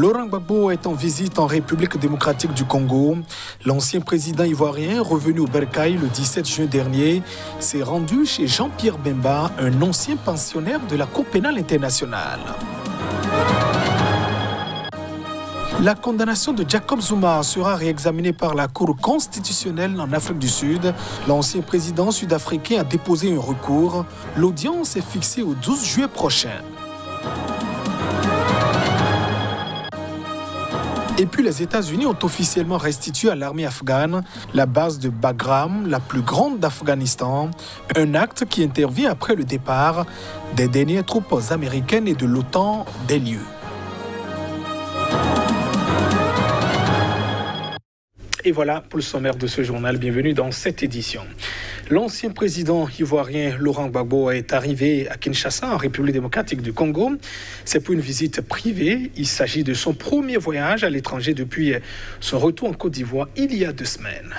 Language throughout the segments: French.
Laurent Gbagbo est en visite en République démocratique du Congo. L'ancien président ivoirien, revenu au Bercail le 17 juin dernier, s'est rendu chez Jean-Pierre Bemba, un ancien pensionnaire de la Cour pénale internationale. La condamnation de Jacob Zuma sera réexaminée par la Cour constitutionnelle en Afrique du Sud. L'ancien président sud-africain a déposé un recours. L'audience est fixée au 12 juillet prochain. Et puis les États-Unis ont officiellement restitué à l'armée afghane la base de Bagram, la plus grande d'Afghanistan, un acte qui intervient après le départ des dernières troupes américaines et de l'OTAN des lieux. Et voilà pour le sommaire de ce journal. Bienvenue dans cette édition. L'ancien président ivoirien Laurent Gbagbo est arrivé à Kinshasa, en République démocratique du Congo. C'est pour une visite privée. Il s'agit de son premier voyage à l'étranger depuis son retour en Côte d'Ivoire il y a 2 semaines.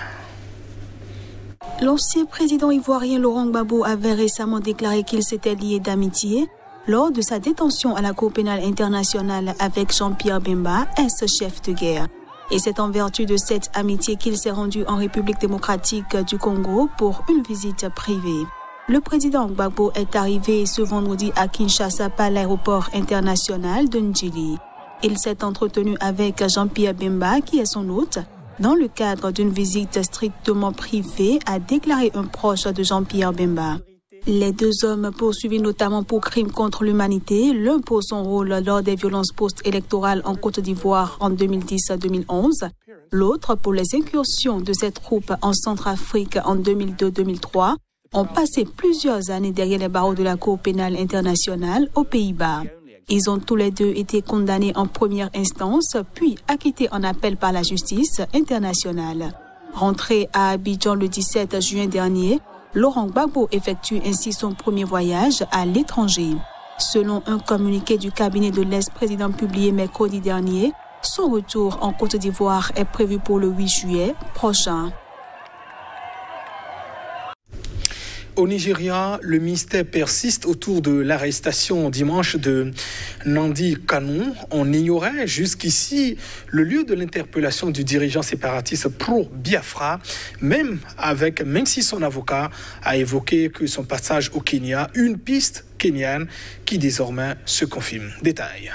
L'ancien président ivoirien Laurent Gbagbo avait récemment déclaré qu'il s'était lié d'amitié lors de sa détention à la Cour pénale internationale avec Jean-Pierre Bemba, ex-chef de guerre. Et c'est en vertu de cette amitié qu'il s'est rendu en République démocratique du Congo pour une visite privée. Le président Gbagbo est arrivé ce vendredi à Kinshasa par l'aéroport international de Ndjili. Il s'est entretenu avec Jean-Pierre Bemba, qui est son hôte, dans le cadre d'une visite strictement privée, a déclaré un proche de Jean-Pierre Bemba. Les 2 hommes poursuivis notamment pour crimes contre l'humanité, l'un pour son rôle lors des violences post-électorales en Côte d'Ivoire en 2010-2011, l'autre pour les incursions de ses troupes en Centrafrique en 2002-2003, ont passé plusieurs années derrière les barreaux de la Cour pénale internationale aux Pays-Bas. Ils ont tous les 2 été condamnés en première instance, puis acquittés en appel par la justice internationale. Rentré à Abidjan le 17 juin dernier, Laurent Gbagbo effectue ainsi son premier voyage à l'étranger. Selon un communiqué du cabinet de l'ex-président publié mercredi dernier, son retour en Côte d'Ivoire est prévu pour le 8 juillet prochain. Au Nigeria, le mystère persiste autour de l'arrestation dimanche de Nnamdi Kanu. On ignorait jusqu'ici le lieu de l'interpellation du dirigeant séparatiste pro-Biafra, même si son avocat a évoqué que son passage au Kenya, une piste kenyane qui désormais se confirme. Détail.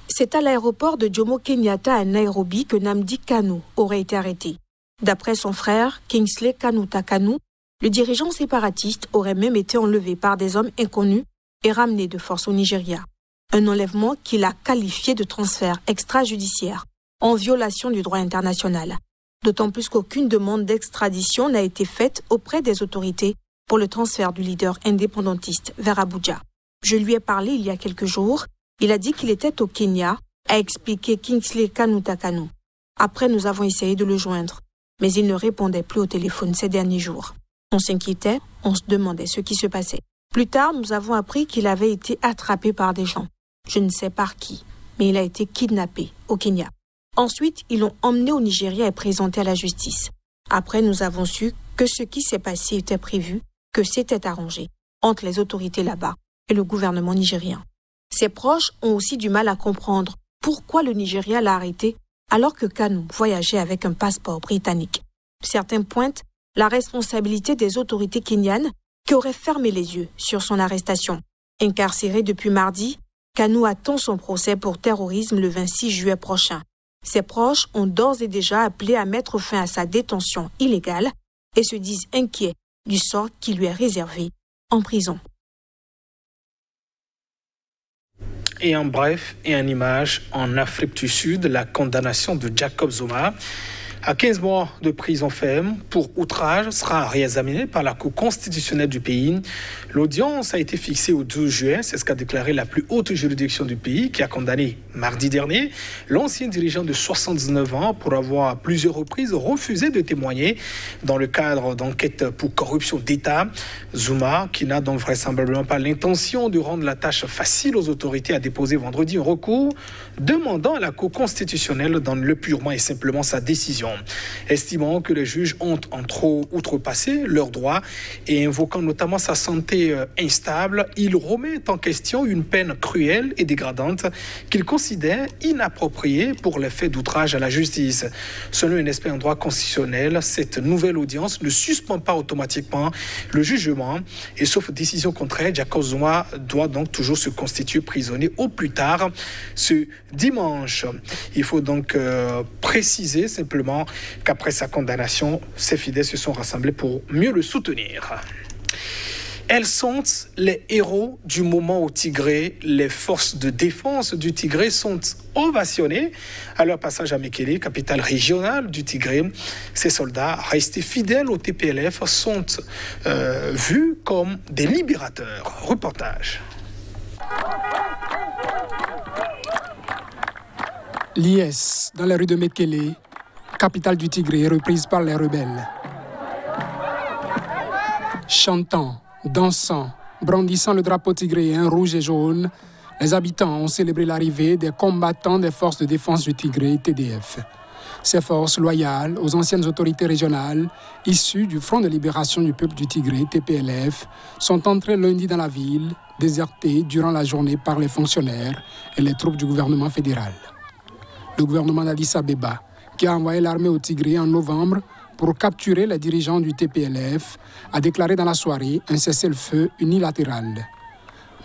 C'est à l'aéroport de Jomo Kenyatta à Nairobi que Nnamdi Kanu aurait été arrêté. D'après son frère, Kingsley Kanuta Kanu, le dirigeant séparatiste aurait même été enlevé par des hommes inconnus et ramené de force au Nigeria. Un enlèvement qu'il a qualifié de transfert extrajudiciaire, en violation du droit international. D'autant plus qu'aucune demande d'extradition n'a été faite auprès des autorités pour le transfert du leader indépendantiste vers Abuja. Je lui ai parlé il y a quelques jours. Il a dit qu'il était au Kenya, a expliqué Kingsley Kanuta Kanu. Après, nous avons essayé de le joindre, mais il ne répondait plus au téléphone ces derniers jours. On s'inquiétait, on se demandait ce qui se passait. Plus tard, nous avons appris qu'il avait été attrapé par des gens. Je ne sais par qui, mais il a été kidnappé au Kenya. Ensuite, ils l'ont emmené au Nigeria et présenté à la justice. Après, nous avons su que ce qui s'est passé était prévu, que c'était arrangé entre les autorités là-bas et le gouvernement nigérien. Ses proches ont aussi du mal à comprendre pourquoi le Nigeria l'a arrêté alors que Kanu voyageait avec un passeport britannique. Certains pointent la responsabilité des autorités kenyanes qui auraient fermé les yeux sur son arrestation. Incarcéré depuis mardi, Kanu attend son procès pour terrorisme le 26 juillet prochain. Ses proches ont d'ores et déjà appelé à mettre fin à sa détention illégale et se disent inquiets du sort qui lui est réservé en prison. Et en bref et en image, en Afrique du Sud, la condamnation de Jacob Zuma à 15 mois de prison ferme pour outrage sera réexaminée par la Cour constitutionnelle du pays. L'audience a été fixée au 12 juin, c'est ce qu'a déclaré la plus haute juridiction du pays qui a condamné mardi dernier l'ancien dirigeant de 79 ans pour avoir à plusieurs reprises refusé de témoigner dans le cadre d'enquêtes pour corruption d'État. Zuma, qui n'a donc vraisemblablement pas l'intention de rendre la tâche facile aux autorités, a déposé vendredi un recours demandant à la Cour constitutionnelle d'annuler purement et simplement sa décision décision. Estimant que les juges ont en trop outrepassé leurs droits et invoquant notamment sa santé instable, il remet en question une peine cruelle et dégradante qu'il considère inappropriée pour les faits d'outrage à la justice. Selon un expert en droit constitutionnel, cette nouvelle audience ne suspend pas automatiquement le jugement et sauf décision contraire, Jacob Zuma doit donc toujours se constituer prisonnier au plus tard ce dimanche. Il faut donc préciser simplement qu'après sa condamnation, ses fidèles se sont rassemblés pour mieux le soutenir. Elles sont les héros du moment au Tigré. Les forces de défense du Tigré sont ovationnées à leur passage à Mekele, capitale régionale du Tigré. Ces soldats, restés fidèles au TPLF, sont vus comme des libérateurs. Reportage. L'IS, dans les rues de Mekele, capitale du Tigré, reprise par les rebelles. Chantant, dansant, brandissant le drapeau tigréen rouge et jaune, les habitants ont célébré l'arrivée des combattants des forces de défense du Tigré, TDF. Ces forces loyales aux anciennes autorités régionales, issues du Front de libération du peuple du Tigré, TPLF, sont entrées lundi dans la ville, désertées durant la journée par les fonctionnaires et les troupes du gouvernement fédéral. Le gouvernement d'Addis Abeba, qui a envoyé l'armée au Tigré en novembre pour capturer les dirigeants du TPLF, a déclaré dans la soirée un cessez-le-feu unilatéral.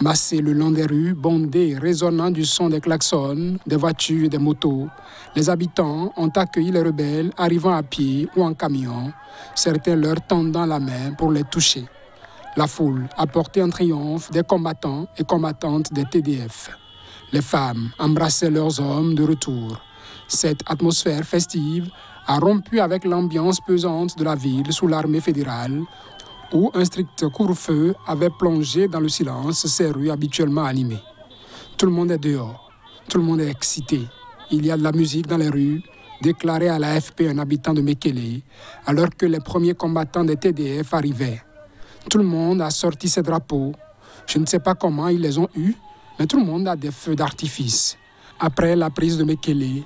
Massés le long des rues, bondés et résonnant du son des klaxons, des voitures et des motos, les habitants ont accueilli les rebelles arrivant à pied ou en camion, certains leur tendant la main pour les toucher. La foule a porté en triomphe des combattants et combattantes des TDF. Les femmes embrassaient leurs hommes de retour. Cette atmosphère festive a rompu avec l'ambiance pesante de la ville sous l'armée fédérale, où un strict couvre-feu avait plongé dans le silence ces rues habituellement animées. Tout le monde est dehors, tout le monde est excité. Il y a de la musique dans les rues, déclaré à l'AFP un habitant de Mekele, alors que les premiers combattants des TDF arrivaient. Tout le monde a sorti ses drapeaux. Je ne sais pas comment ils les ont eus, mais tout le monde a des feux d'artifice. Après la prise de Mekele,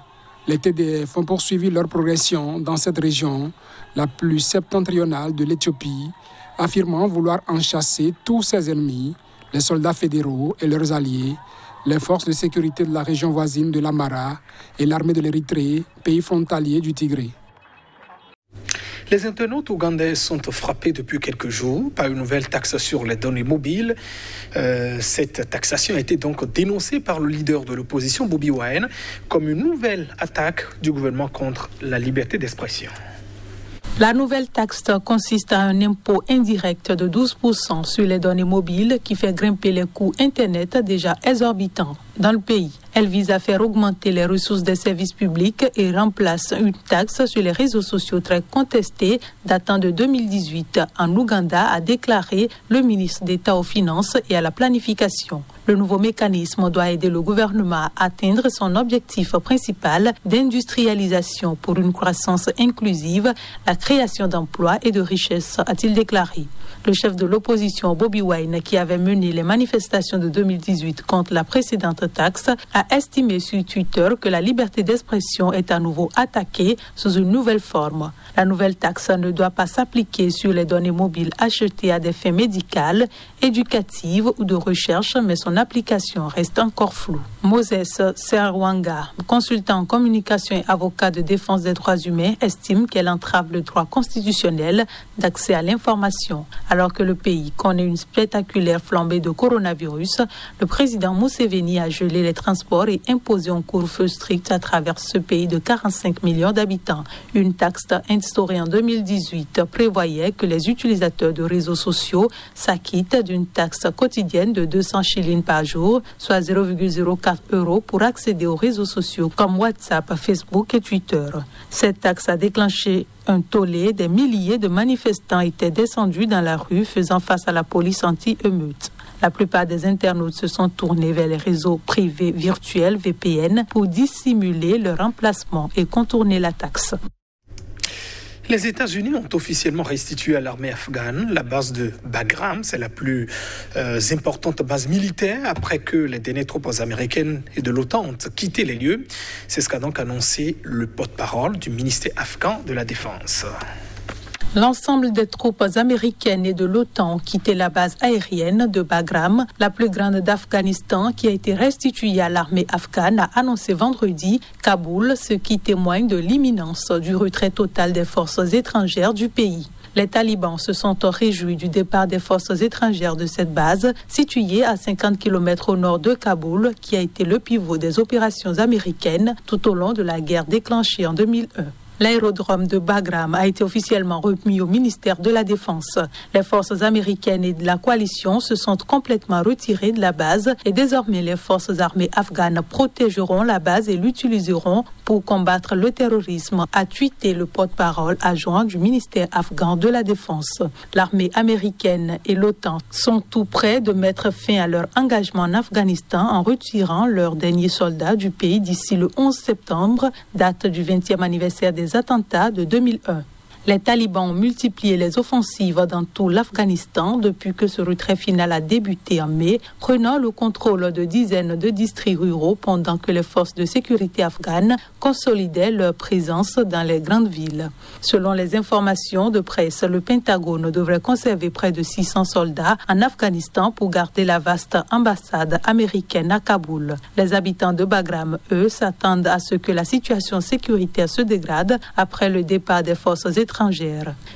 les TDF ont poursuivi leur progression dans cette région, la plus septentrionale de l'Éthiopie, affirmant vouloir enchasser tous ses ennemis, les soldats fédéraux et leurs alliés, les forces de sécurité de la région voisine de l'Amara et l'armée de l'Érythrée, pays frontalier du Tigré. Les internautes ougandais sont frappés depuis quelques jours par une nouvelle taxe sur les données mobiles. Cette taxation a été donc dénoncée par le leader de l'opposition, Bobi Wine, comme une nouvelle attaque du gouvernement contre la liberté d'expression. La nouvelle taxe consiste à un impôt indirect de 12% sur les données mobiles qui fait grimper les coûts Internet déjà exorbitants dans le pays. Elle vise à faire augmenter les ressources des services publics et remplace une taxe sur les réseaux sociaux très contestée datant de 2018 en Ouganda, a déclaré le ministre d'État aux Finances et à la Planification. Le nouveau mécanisme doit aider le gouvernement à atteindre son objectif principal d'industrialisation pour une croissance inclusive, la création d'emplois et de richesses, a-t-il déclaré. Le chef de l'opposition, Bobi Wine, qui avait mené les manifestations de 2018 contre la précédente taxe, a estimé sur Twitter que la liberté d'expression est à nouveau attaquée sous une nouvelle forme. La nouvelle taxe ne doit pas s'appliquer sur les données mobiles achetées à des fins médicales, éducatives ou de recherche, mais son application reste encore floue. Moses Serwanga, consultant en communication et avocat de défense des droits humains, estime qu'elle entrave le droit constitutionnel d'accès à l'information. Alors que le pays connaît une spectaculaire flambée de coronavirus, le président Museveni a gelé les transports et imposé un couvre-feu strict à travers ce pays de 45 millions d'habitants. Une taxe instaurée en 2018 prévoyait que les utilisateurs de réseaux sociaux s'acquittent d'une taxe quotidienne de 200 shillings par jour, soit 0,04 € pour accéder aux réseaux sociaux comme WhatsApp, Facebook et Twitter. Cette taxe a déclenché un tollé. Des milliers de manifestants étaient descendus dans la rue, faisant face à la police anti-émeute. La plupart des internautes se sont tournés vers les réseaux privés virtuels VPN pour dissimuler leur emplacement et contourner la taxe. Les États-Unis ont officiellement restitué à l'armée afghane la base de Bagram. C'est la plus importante base militaire après que les dernières troupes américaines et de l'OTAN ont quitté les lieux. C'est ce qu'a donc annoncé le porte-parole du ministère afghan de la Défense. L'ensemble des troupes américaines et de l'OTAN ont quitté la base aérienne de Bagram, la plus grande d'Afghanistan, qui a été restituée à l'armée afghane, a annoncé vendredi Kaboul, ce qui témoigne de l'imminence du retrait total des forces étrangères du pays. Les talibans se sont réjouis du départ des forces étrangères de cette base, située à 50 km au nord de Kaboul, qui a été le pivot des opérations américaines tout au long de la guerre déclenchée en 2001. L'aérodrome de Bagram a été officiellement remis au ministère de la Défense. Les forces américaines et de la coalition se sont complètement retirées de la base et désormais les forces armées afghanes protégeront la base et l'utiliseront pour combattre le terrorisme, a tweeté le porte-parole adjoint du ministère afghan de la Défense. L'armée américaine et l'OTAN sont tout près de mettre fin à leur engagement en Afghanistan en retirant leurs derniers soldats du pays d'ici le 11 septembre, date du 20e anniversaire des attentats de 2001. Les talibans ont multiplié les offensives dans tout l'Afghanistan depuis que ce retrait final a débuté en mai, prenant le contrôle de dizaines de districts ruraux pendant que les forces de sécurité afghanes consolidaient leur présence dans les grandes villes. Selon les informations de presse, le Pentagone devrait conserver près de 600 soldats en Afghanistan pour garder la vaste ambassade américaine à Kaboul. Les habitants de Bagram, eux, s'attendent à ce que la situation sécuritaire se dégrade après le départ des forces étrangères.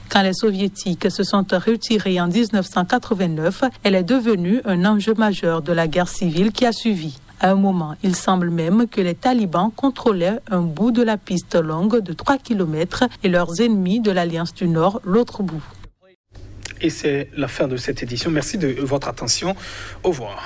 Quand les soviétiques se sont retirés en 1989, elle est devenue un enjeu majeur de la guerre civile qui a suivi. À un moment, il semble même que les talibans contrôlaient un bout de la piste longue de 3 km et leurs ennemis de l'Alliance du Nord l'autre bout. Et c'est la fin de cette édition. Merci de votre attention. Au revoir.